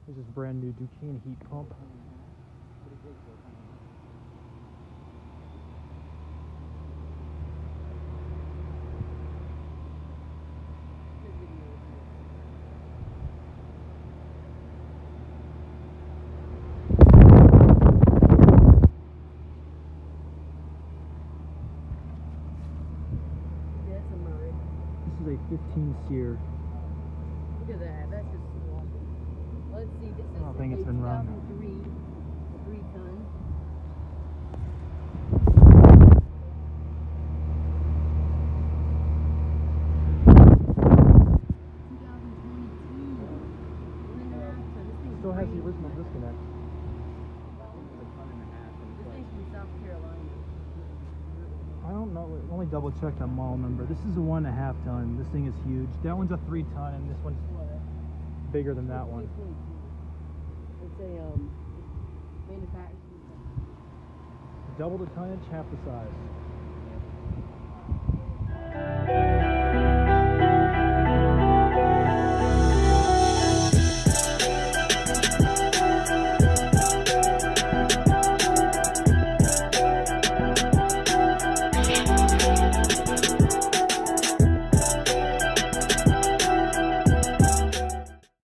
This is brand new Ducane heat pump. This is a 15 Seer. Look at that. That's just sloppy. Let's see. This is I don't think it's been run. 2003, 3-ton. Still has the original disconnect. This thing's from South Carolina. I don't know. Only double checked on model number. This is a 1.5 ton. This thing is huge. That one's a 3 ton, and this one's bigger than that one. It's a manufacturing. Double the tonnage, half the size.